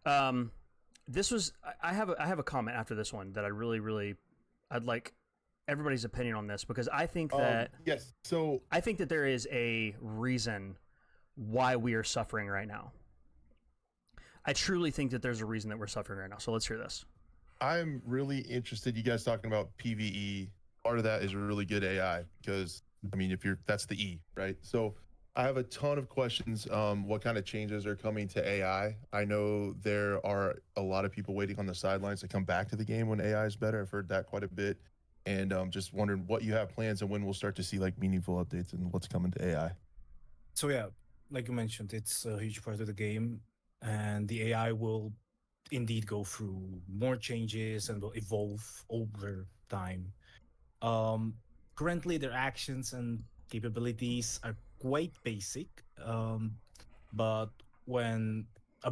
Um, this was I have a comment after this one that I really I'd like everybody's opinion on this because Yes. So I think that there is a reason why we are suffering right now. I truly think that there's a reason that we're suffering right now. So let's hear this. I'm really interested. You guys talking about PVE? Part of that is really good AI because I mean, if you're that's the E, right? So I have a ton of questions. What kind of changes are coming to AI? I know there are a lot of people waiting on the sidelines to come back to the game when AI is better. I've heard that quite a bit, and just wondering what you have plans and when we'll start to see like meaningful updates and what's coming to AI. So yeah, like you mentioned, it's a huge part of the game, and the AI will indeed go through more changes and will evolve over time. Um, Currently, their actions and capabilities are quite basic, but when, uh,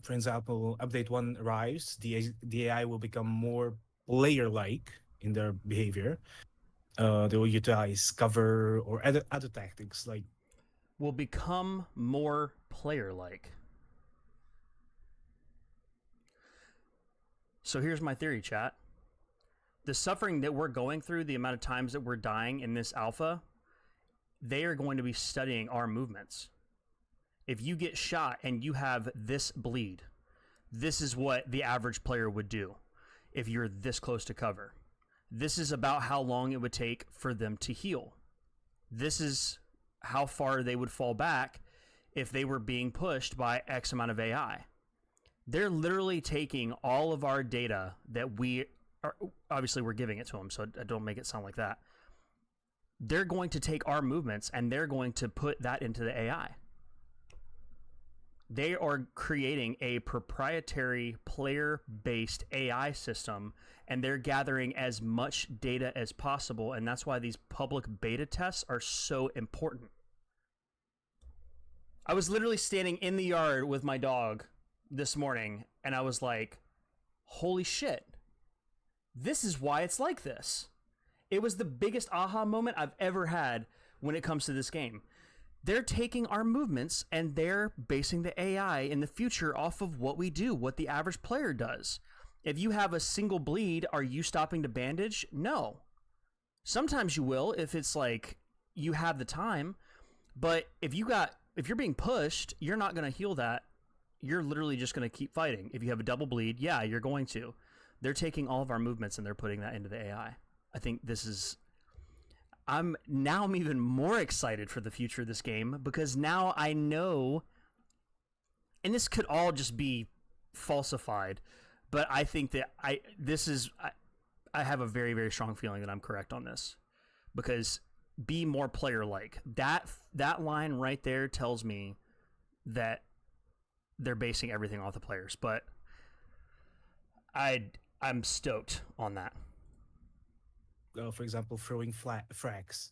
for example, update one arrives, the AI will become more player-like in their behavior. They will utilize cover or other tactics like. Will become more player like. So here's my theory, chat. The suffering that we're going through, the amount of times that we're dying in this alpha, they are going to be studying our movements. If you get shot and you have this bleed, this is what the average player would do if you're this close to cover. This is about how long it would take for them to heal. This is how far they would fall back if they were being pushed by X amount of AI. They're literally taking all of our data that we are, obviously we're giving it to them, so I don't make it sound like that. They're going to take our movements and they're going to put that into the AI. They are creating a proprietary player-based AI system, and they're gathering as much data as possible, and that's why these public beta tests are so important. I was literally standing in the yard with my dog this morning, and I was like, holy shit, this is why it's like this. It was the biggest aha moment I've ever had when it comes to this game. They're taking our movements and they're basing the AI in the future off of what we do, what the average player does. If you have a single bleed, are you stopping to bandage? No. Sometimes you will if it's like you have the time, but if you're being pushed, you're not going to heal that. You're literally just going to keep fighting. If you have a double bleed, yeah, you're going to. They're taking all of our movements and they're putting that into the AI. I think this is I'm even more excited for the future of this game because now I know, and this could all just be falsified, but I think that I have a very, very strong feeling that I'm correct on this because be more player like. That line right there tells me that they're basing everything off the players, but I'm stoked on that. For example, throwing frags.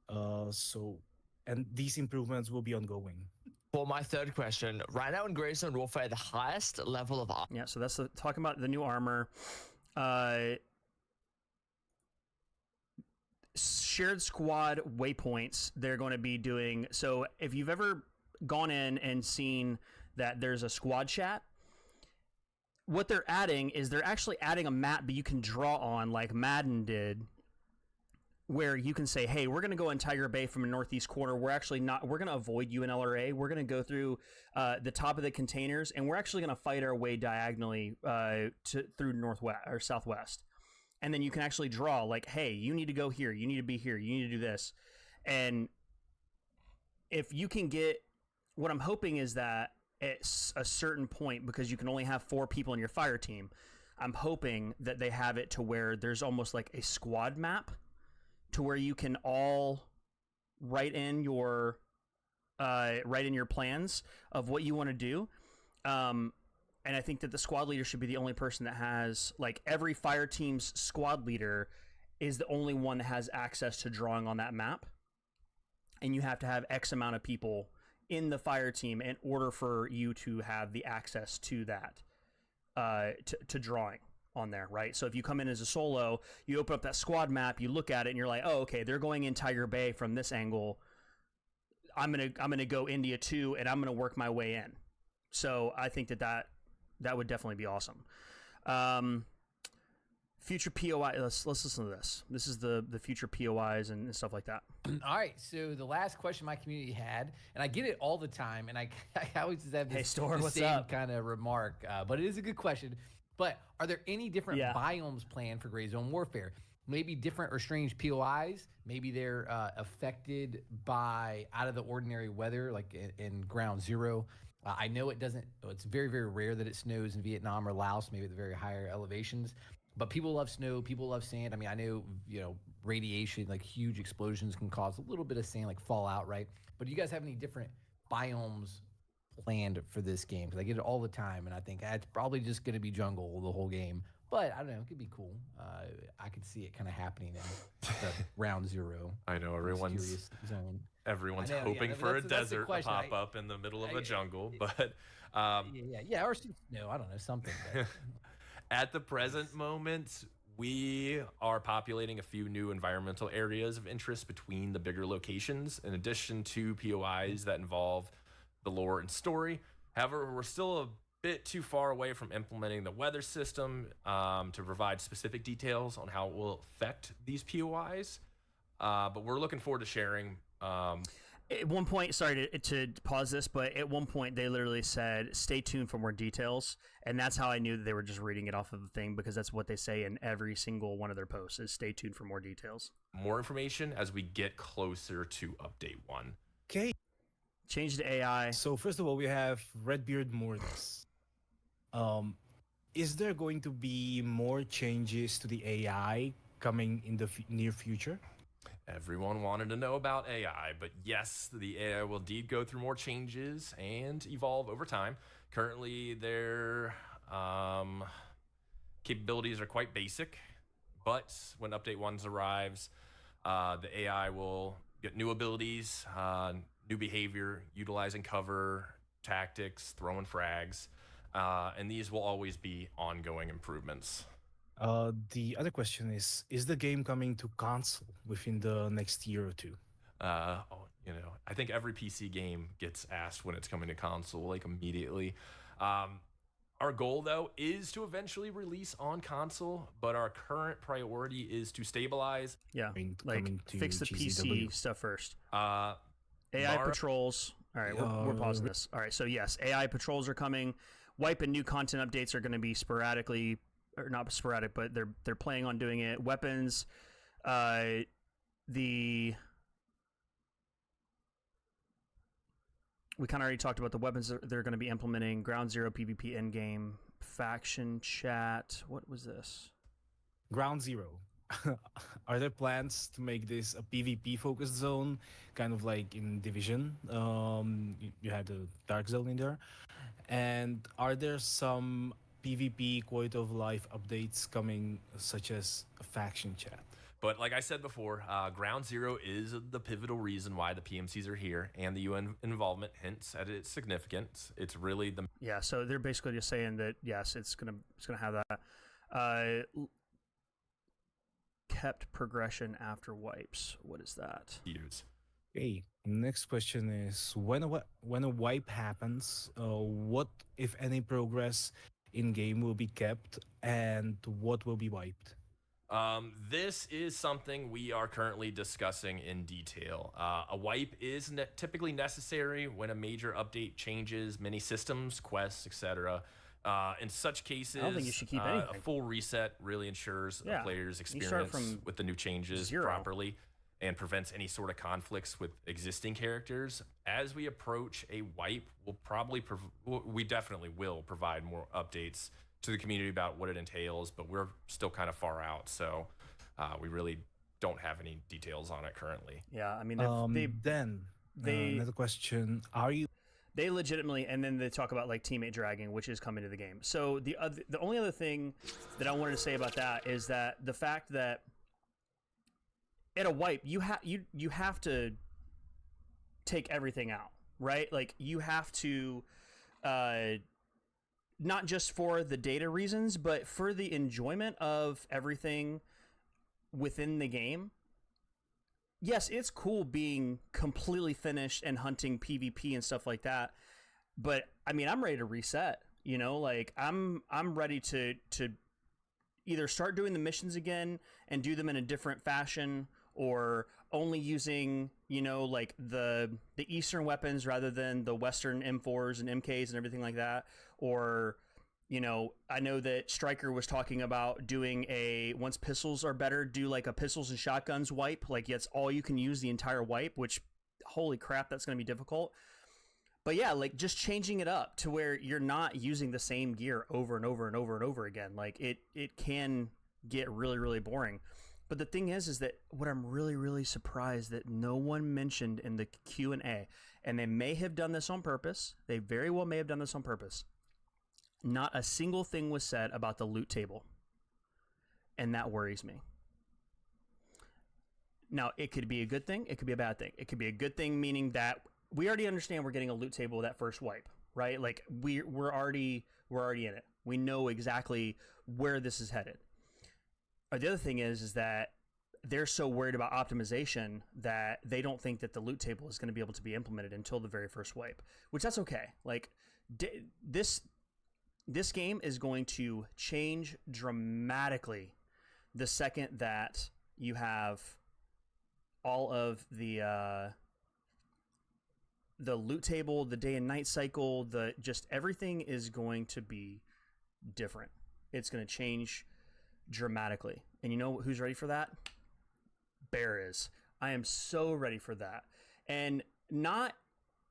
And these improvements will be ongoing. For my third question, right now in Greystone Warfare, the highest level of yeah. So that's talking about the new armor. Shared squad waypoints. They're going to be doing. So if you've ever gone in and seen that there's a squad chat, what they're adding is they're actually adding a map that you can draw on like Madden did, where you can say, hey, we're going to go in Tiger Bay from a northeast corner. We're going to avoid UNLRA. We're going to go through the top of the containers, and we're actually going to fight our way diagonally through northwest or southwest. And then you can actually draw like, hey, you need to go here. You need to be here. You need to do this. And if you can get, what I'm hoping is that at a certain point, because you can only have 4 people in your fire team, I'm hoping that they have it to where there's almost like a squad map to where you can all write in your plans of what you want to do. And I think that the squad leader should be the only person that has, like, every fire team's squad leader is the only one that has access to drawing on that map. And you have to have X amount of people in the fire team in order for you to have the access to that, to drawing on there, right? So if you come in as a solo, you open up that squad map, you look at it, and you're like, oh, okay, they're going in Tiger Bay from this angle. I'm gonna go India 2, and I'm gonna work my way in. So I think that That would definitely be awesome. Future POI. Let's listen to this. This is the future POIs and stuff like that. All right, so the last question my community had, and I get it all the time, and I always just have Hey, this, Storm, the what's same up? kind of remark, but it is a good question. But are there any different Yeah. biomes planned for Gray Zone Warfare? Maybe different or strange POIs. Maybe they're affected by out of the ordinary weather, like in Ground Zero. I know it doesn't. It's very, very rare that it snows in Vietnam or Laos, maybe at the very higher elevations. But people love snow. People love sand. I mean, I know, radiation, like huge explosions can cause a little bit of sand, like fallout, right? But do you guys have any different biomes planned for this game? Because I get it all the time, and I think it's probably just going to be jungle the whole game. But I don't know. It could be cool. I could see it kind of happening in the Round Zero. I know mysterious zone. everyone's I know, hoping yeah, for a that's the desert to question. pop up in the middle of a jungle, but Yeah, or some snow. I don't know, something. But, at the present moment, we are populating a few new environmental areas of interest between the bigger locations, in addition to POIs that involve the lore and story. However, we're still a bit too far away from implementing the weather system to provide specific details on how it will affect these POIs. But we're looking forward to sharing. At one point, sorry to pause this, but at one point they literally said, "Stay tuned for more details," and that's how I knew that they were just reading it off of the thing, because that's what they say in every single one of their posts: is "Stay tuned for more details." More information as we get closer to update 1. Okay. Change to AI. So first of all, we have Redbeard Mortis. Is there going to be more changes to the AI coming in the near future? Everyone wanted to know about AI, but yes, the AI will indeed go through more changes and evolve over time. Currently, their capabilities are quite basic, but when Update 1 arrives, the AI will get new abilities, new behavior, utilizing cover, tactics, throwing frags, and these will always be ongoing improvements. The other question is the game coming to console within the next year or two? I think every PC game gets asked when it's coming to console, like immediately. Our goal, though, is to eventually release on console, but our current priority is to stabilize. Yeah, Coming to fix the GZW. PC stuff first. Uh, AI Mara- patrols. All right, we're pausing this. All right, so yes, AI patrols are coming. Wipe and new content updates are going to be sporadically, or not sporadic, but they're planning on doing it. Weapons, we kind of already talked about the weapons they're going to be implementing. Ground Zero PvP endgame, faction chat. What was this? Ground Zero. Are there plans to make this a PvP focused zone, kind of like in Division? You had the Dark Zone in there. And are there some PvP quality of life updates coming, such as a faction chat? But like I said before, Ground Zero is the pivotal reason why the PMCs are here, and the UN involvement hints at its significance. It's really the Yeah, so they're basically just saying that yes, it's gonna have that. Kept progression after wipes. What is that? use. Okay, next question is when a wipe happens, what if any progress in game will be kept, and what will be wiped? This is something we are currently discussing in detail. A wipe is typically necessary when a major update changes many systems, quests, etc. In such cases, I don't think you should keep a anything. full reset really ensures Yeah, a player's you start experience from with the new changes 0. properly and prevents any sort of conflicts with existing characters. As we approach a wipe, we definitely will provide more updates to the community about what it entails, but we're still kind of far out, so we really don't have any details on it currently. Yeah, I mean Then another question: they legitimately, and then they talk about like teammate dragging, which is coming to the game. So the only other thing that I wanted to say about that is that the fact that at a wipe you have to take everything out, right? Like you have to not just for the data reasons, but for the enjoyment of everything within the game. Yes, it's cool being completely finished and hunting PvP and stuff like that, but I mean, I'm ready to reset. You know, like I'm ready to either start doing the missions again and do them in a different fashion, or only using, you know, like the Eastern weapons rather than the Western M4s and MKs and everything like that. Or, you know, I know that Stryker was talking about doing once pistols are better, do like a pistols and shotguns wipe. Like, it's all you can use the entire wipe, which, holy crap, that's going to be difficult. But yeah, like just changing it up to where you're not using the same gear over and over and over and over again. Like it can get really, really boring. But the thing is that what I'm really, really surprised that no one mentioned in the Q&A, and they may have done this on purpose. They very well may have done this on purpose. Not a single thing was said about the loot table. And that worries me. Now, it could be a good thing. It could be a bad thing. It could be a good thing, meaning that we already understand we're getting a loot table with that first wipe, right? Like we're already in it. We know exactly where this is headed. Or the other thing is that they're so worried about optimization that they don't think that the loot table is going to be able to be implemented until the very first wipe, which that's okay. Like this game is going to change dramatically the second that you have all of the loot table, the day and night cycle, just everything is going to be different. It's going to change dramatically. And you know who's ready for that? Bear is. I am so ready for that. And not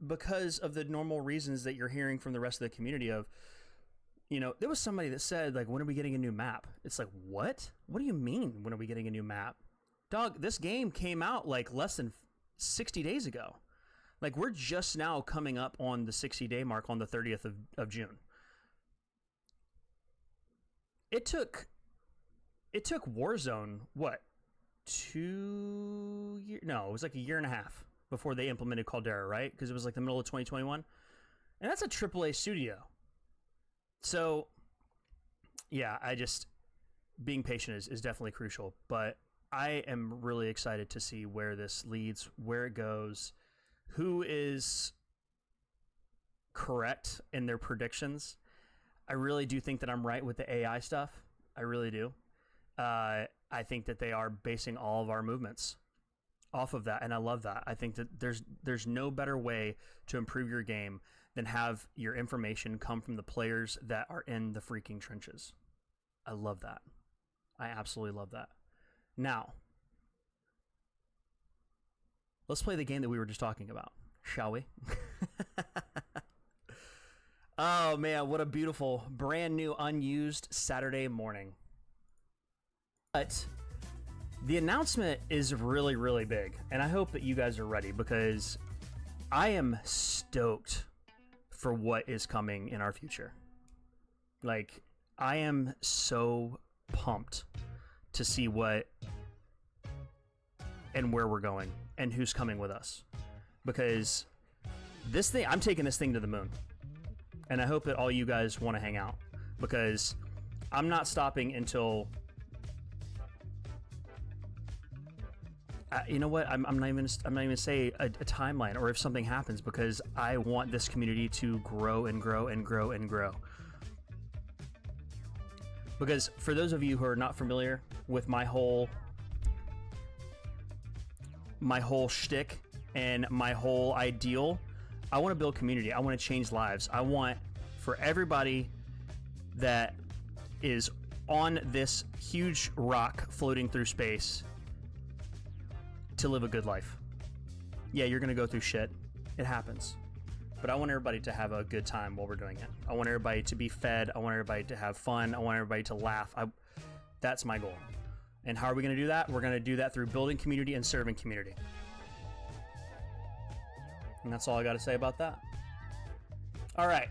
because of the normal reasons that you're hearing from the rest of the community of, you know, there was somebody that said, like, when are we getting a new map? It's like, what? What do you mean, when are we getting a new map? Dog, this game came out like less than 60 days ago. Like, we're just now coming up on the 60-day mark on the 30th of June. It took Warzone, what, 2 years? No, it was like a year and a half before they implemented Caldera, right? Because it was like the middle of 2021. And that's a AAA studio. So, yeah, being patient is definitely crucial. But I am really excited to see where this leads, where it goes, who is correct in their predictions. I really do think that I'm right with the AI stuff. I really do. I think that they are basing all of our movements off of that, and I love that. I think that there's no better way to improve your game than have your information come from the players that are in the freaking trenches. I love that. I absolutely love that. Now, let's play the game that we were just talking about, shall we? Oh, man, what a beautiful, brand new, unused Saturday morning. But the announcement is really, really big, and I hope that you guys are ready because I am stoked for what is coming in our future. Like, I am so pumped to see what and where we're going and who's coming with us. Because this thing, I'm taking this thing to the moon. And I hope that all you guys want to hang out, because I'm not stopping until, you know what? I'm not even gonna say a timeline or if something happens, because I want this community to grow and grow and grow and grow. Because for those of you who are not familiar with my whole shtick and my whole ideal, I want to build community. I want to change lives. I want for everybody that is on this huge rock floating through space to live a good life. Yeah, you're going to go through shit. It happens. But I want everybody to have a good time while we're doing it. I want everybody to be fed. I want everybody to have fun. I want everybody to laugh. That's my goal. And how are we going to do that? We're going to do that through building community and serving community. And that's all I got to say about that. All right.